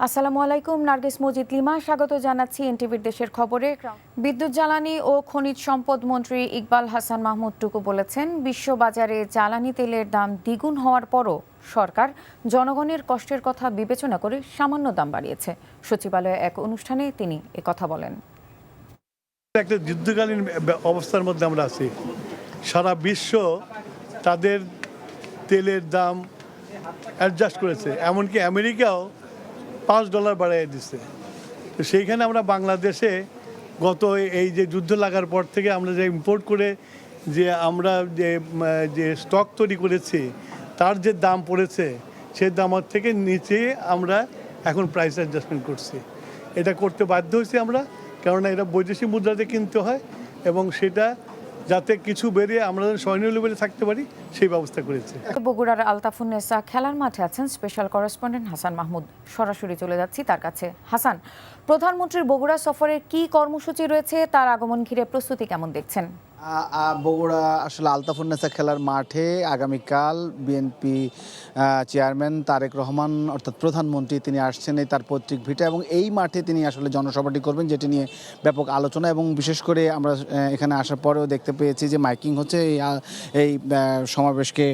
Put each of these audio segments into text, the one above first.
আসসালামু আলাইকুম, নার্গিস মজিদ লিমা স্বাগত জানাচ্ছি এনটিভির দেশের খবরে। বিদ্যুৎ জ্বালানি ও খনিজ সম্পদ মন্ত্রী ইকবাল হাসান মাহমুদ টুকু বলেছেন, বিশ্ববাজারে জ্বালানি তেলের দাম দ্বিগুণ হওয়ার পরও সরকার জনগণের কষ্টের কথা বিবেচনা করে সামান্য দাম বাড়িয়েছে। সচিবালয়ে এক অনুষ্ঠানে তিনি একথা বলেন। একটা যুদ্ধকালীন অবস্থার মধ্যে আমরা আছি। সারা বিশ্ব তাদের তেলের দাম অ্যাডজাস্ট করেছে, এমনকি আমেরিকাও $5 বাড়িয়ে দিচ্ছে। তো সেইখানে আমরা বাংলাদেশে গত এই যে যুদ্ধ লাগার পর থেকে আমরা যে ইম্পোর্ট করে যে আমরা যে স্টক তৈরি করেছি তার যে দাম পড়েছে সেই দামের থেকে নিচে আমরা এখন প্রাইস অ্যাডজাস্টমেন্ট করছি। এটা করতে বাধ্য হয়েছি আমরা, কেননা এটা বৈদেশিক মুদ্রাতে কিনতে হয় এবং সেটা যাতে কিছু বেরিয়ে আমরা স্বর্ণীয় লেভেলে থাকতে পারি সেই ব্যবস্থা করেছে। বগুড়ার আলতাফুন্নেসা খেলার মাঠে আছেন স্পেশাল করেসপন্ডেন্ট হাসান মাহমুদ। সরাসরি চলে যাচ্ছি তার কাছে। হাসান, প্রধানমন্ত্রীর বগুড়া সফরের কি কর্মসূচি রয়েছে, তার আগমন ঘিরে প্রস্তুতি কেমন দেখছেন? বগুড়া আসলে আলতাফুন্নেসা খেলার মাঠে আগামীকাল বিএনপি চেয়ারম্যান তারেক রহমান অর্থাৎ প্রধানমন্ত্রী তিনি আসছেন এই তার পৈতৃক ভিটা, এবং এই মাঠে তিনি আসলে জনসভাটি করবেন, যেটি নিয়ে ব্যাপক আলোচনা। এবং বিশেষ করে আমরা এখানে আসার পরেও দেখতে পেয়েছি যে মাইকিং হচ্ছে, এই সমাবেশকে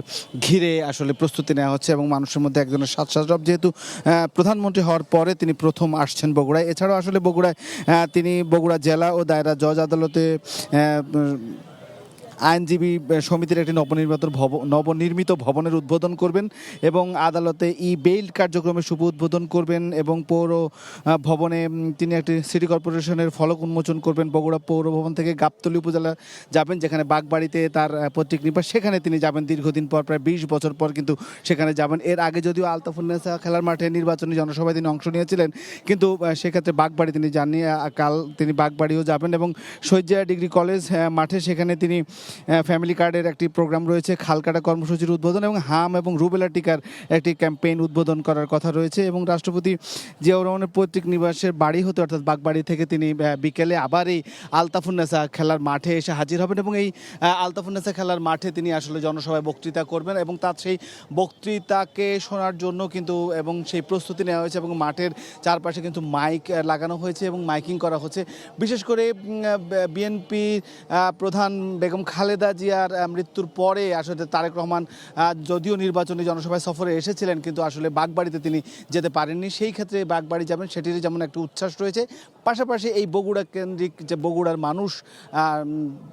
ঘিরে আসলে প্রস্তুতি নেওয়া হচ্ছে এবং মানুষের মধ্যে একজনের সাজসরব, যেহেতু প্রধানমন্ত্রী হওয়ার পরে তিনি প্রথম আসছেন বগুড়ায়। এছাড়াও আসলে বগুড়ায় তিনি বগুড়া জেলা ও দায়রা জজ আদালতে আইনজীবী সমিতির একটি নবনির্মিত ভবনের উদ্বোধন করবেন এবং আদালতে বেইল কার্যক্রমের শুভ উদ্বোধন করবেন এবং পৌর ভবনে তিনি একটি সিটি কর্পোরেশনের ফলক উন্মোচন করবেন। বগুড়া পৌর ভবন থেকে গাবতলী উপজেলা যাবেন, যেখানে বাগবাড়িতে তার পৈতৃক নিবাস, সেখানে তিনি যাবেন দীর্ঘদিন পর, প্রায় 20 বছর পর কিন্তু সেখানে যাবেন। এর আগে যদিও আলতাফুন্নেসা খেলার মাঠে নির্বাচনী জনসভায় তিনি অংশ নিয়েছিলেন, কিন্তু সেক্ষেত্রে বাগবাড়ি তিনি যাননি। কাল তিনি বাগবাড়িও যাবেন এবং শহীদ ডিগ্রি কলেজ মাঠে সেখানে তিনি ফ্যামিলি কার্ডের একটি প্রোগ্রাম রয়েছে, খালকাটা কর্মসূচির উদ্বোধন এবং হাম এবং রুবেলা টিকার একটি ক্যাম্পেইন উদ্বোধন করার কথা রয়েছে। এবং রাষ্ট্রপতি জিয়াউর রহমানের পৈতৃক নিবাসের বাড়ি হতে অর্থাৎ বাগবাড়ি থেকে তিনি বিকেলে আবার এই আলতাফুন্নেসা খেলার মাঠে এসে হাজির হবেন এবং এই আলতাফুন্নেসা খেলার মাঠে তিনি আসলে জনসভায় বক্তৃতা করবেন এবং তার সেই বক্তৃতাকে শোনার জন্য কিন্তু এবং সেই প্রস্তুতি নেওয়া হয়েছে এবং মাঠের চারপাশে কিন্তু মাইক লাগানো হয়েছে এবং মাইকিং করা হচ্ছে। বিশেষ করে বিএনপি প্রধান বেগম খালেদা জিয়ার মৃত্যুর পরে আসলে তারেক রহমান যদিও নির্বাচনী জনসভায় সফরে এসেছিলেন, কিন্তু আসলে বাগবাড়িতে তিনি যেতে পারেননি। সেই ক্ষেত্রে বাগবাড়ি যাবেন, সেটির যেমন একটা উচ্ছ্বাস রয়েছে, পাশাপাশি এই বগুড়া কেন্দ্রিক যে বগুড়ার মানুষ,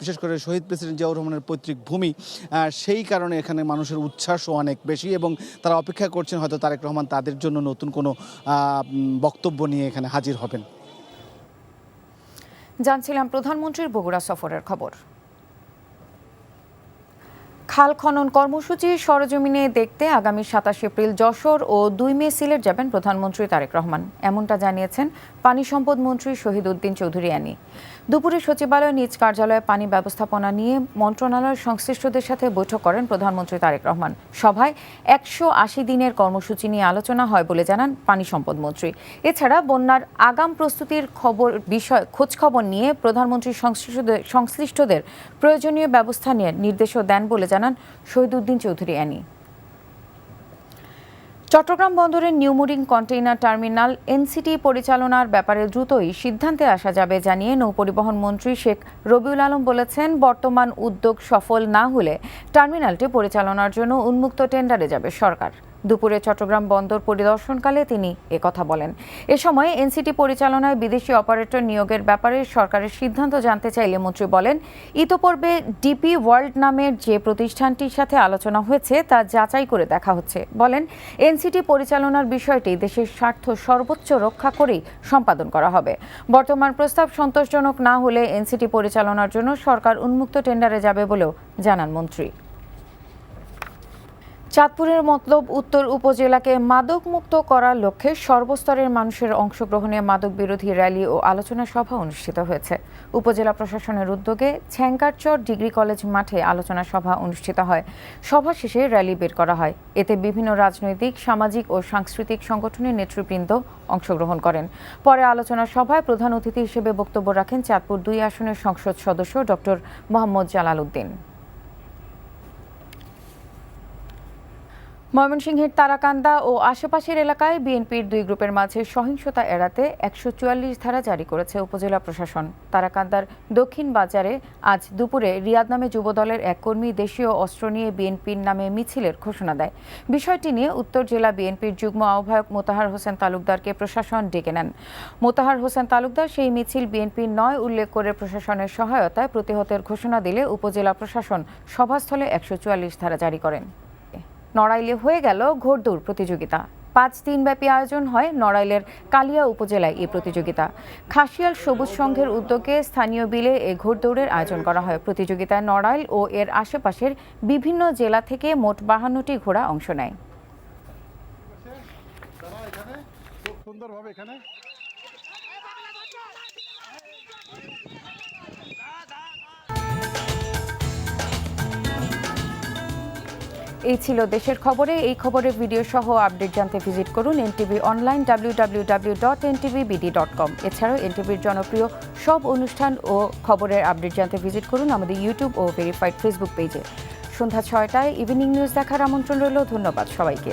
বিশেষ করে শহীদ প্রেসিডেন্ট জিয়াউর রহমানের পৈতৃক ভূমি, সেই কারণে এখানে মানুষের উচ্ছ্বাসও অনেক বেশি এবং তারা অপেক্ষা করছেন হয়তো তারেক রহমান তাদের জন্য নতুন কোনো বক্তব্য নিয়ে এখানে হাজির হবেন। জানছিলাম প্রধানমন্ত্রীর বগুড়া সফরের খবর। খাল খনন কর্মসূচি সরজমিনে দেখতে আগামী 27 এপ্রিল যশোর ও 2 মে সিলেট যাবেন প্রধানমন্ত্রী তারেক রহমান, এমনটা জানিয়েছেন পানি সম্পদ মন্ত্রী শহীদ উদ্দিন চৌধুরী অ্যানি। দুপুরে সচিবালয়ে নিজ কার্যালয়ে পানি ব্যবস্থাপনা নিয়ে মন্ত্রণালয়ের সংশ্লিষ্টদের সাথে বৈঠক করেন প্রধানমন্ত্রী তারেক রহমান। সভায় 180 দিনের কর্মসূচি নিয়ে আলোচনা হয় বলে জানান পানি সম্পদ মন্ত্রী। এছাড়া বন্যার আগাম প্রস্তুতির খোঁজখবর নিয়ে প্রধানমন্ত্রী সংশ্লিষ্টদের প্রয়োজনীয় ব্যবস্থা নিয়ে নির্দেশও দেন বলে জানান শহীদ উদ্দিন চৌধুরী অ্যানি। চট্টগ্রাম বন্দরের নিউমুরিং কন্টেইনার টার্মিনাল এনসিটি পরিচালনার ব্যাপারে দ্রুতই সিদ্ধান্তে আসা যাবে জানিয়ে নৌপরিবহন মন্ত্রী শেখ রবিউল আলম বলেছেন, বর্তমান উদ্যোগ সফল না হলে টার্মিনালটি পরিচালনার জন্য উন্মুক্ত টেন্ডারে যাবে সরকার। দুপুরে চট্টগ্রাম বন্দর পরিদর্শনকালে তিনি একথা বলেন। এ সময় এনসিটি পরিচালনায় বিদেশি অপারেটর নিয়োগের ব্যাপারে সরকারের সিদ্ধান্ত জানতে চাইলে মন্ত্রী বলেন, ইতোপূর্বে ডিপি ওয়ার্ল্ড নামের যে প্রতিষ্ঠানটির সাথে আলোচনা হয়েছে তা যাচাই করে দেখা হচ্ছে। বলেন, এনসিটি পরিচালনার বিষয়টি দেশের স্বার্থ সর্বোচ্চ রক্ষা করেই সম্পাদন করা হবে। বর্তমান প্রস্তাব সন্তোষজনক না হলে এনসিটি পরিচালনার জন্য সরকার উন্মুক্ত টেন্ডারে যাবে বলেও জানান মন্ত্রী। চাঁদপুরের মতলব উত্তর উপজেলাকে মাদক মুক্ত করার লক্ষ্যে সর্বস্তরের মানুষের অংশগ্রহণে মাদক বিরোধী র্যালি ও আলোচনা সভা অনুষ্ঠিত হয়েছে। উপজেলা প্রশাসনের উদ্যোগে ছ্যাঙ্কারচর ডিগ্রি কলেজ মাঠে আলোচনা সভা অনুষ্ঠিত হয়। সভা শেষে র্যালি বের করা হয়। এতে বিভিন্ন রাজনৈতিক, সামাজিক ও সাংস্কৃতিক সংগঠনের নেতৃবৃন্দ অংশগ্রহণ করেন। পরে আলোচনা সভায় প্রধান অতিথি হিসেবে বক্তব্য রাখেন চাঁদপুর 2 আসনের সংসদ সদস্য ডক্টর মোহাম্মদ জালাল উদ্দিন। ময়মনসিংহের তারাকান্দা ও আশেপাশের এলাকায় বিএনপির দুই গ্রুপের মাঝে সহিংসতা এড়াতে ১৪৪ ধারা জারি করেছে উপজেলা প্রশাসন। তারাকান্দার দক্ষিণ বাজারে আজ দুপুরে রিয়াদ নামে যুবদলের এক কর্মী দেশীয় অস্ত্র নিয়ে বিএনপির নামে মিছিলের ঘোষণা দেয়। বিষয়টি নিয়ে উত্তর জেলা বিএনপির যুগ্ম আহ্বায়ক মোতাহার হোসেন তালুকদারকে প্রশাসন ডেকে নেন। মোতাহার হোসেন তালুকদার সেই মিছিল বিএনপির নয় উল্লেখ করে প্রশাসনের সহায়তায় প্রতিহতের ঘোষণা দিলে উপজেলা প্রশাসন সভাস্থলে ১৪৪ ধারা জারি করেন। নড়াইলে হয়ে গেল ঘোড়দৌড় প্রতিযোগিতা। ৫ দিনব্যাপী আয়োজন হয় নড়াইলের কালিয়া উপজেলায় এই প্রতিযোগিতা। খাসিয়াল সবুজ সংঘের উদ্যোগে স্থানীয় বিলে এই ঘোড়দৌড়ের আয়োজন করা হয়। প্রতিযোগিতায় নড়াইল ও এর আশেপাশের বিভিন্ন জেলা থেকে মোট ৫২টি ঘোড়া অংশ নেয়। এই ছিল দেশের খবরে। এই খবরের ভিডিও সহ আপডেট জানতে ভিজিট করুন এনটিভি অনলাইন www.ntvbd.com। এছাড়াও এনটিভির জনপ্রিয় সব অনুষ্ঠান ও খবরের আপডেট জানতে ভিজিট করুন আমাদের ইউটিউব ও ভেরিফাইড ফেসবুক পেজে। সন্ধ্যা ৬টায় ইভিনিং নিউজ দেখার আমন্ত্রণ রইল। ধন্যবাদ সবাইকে।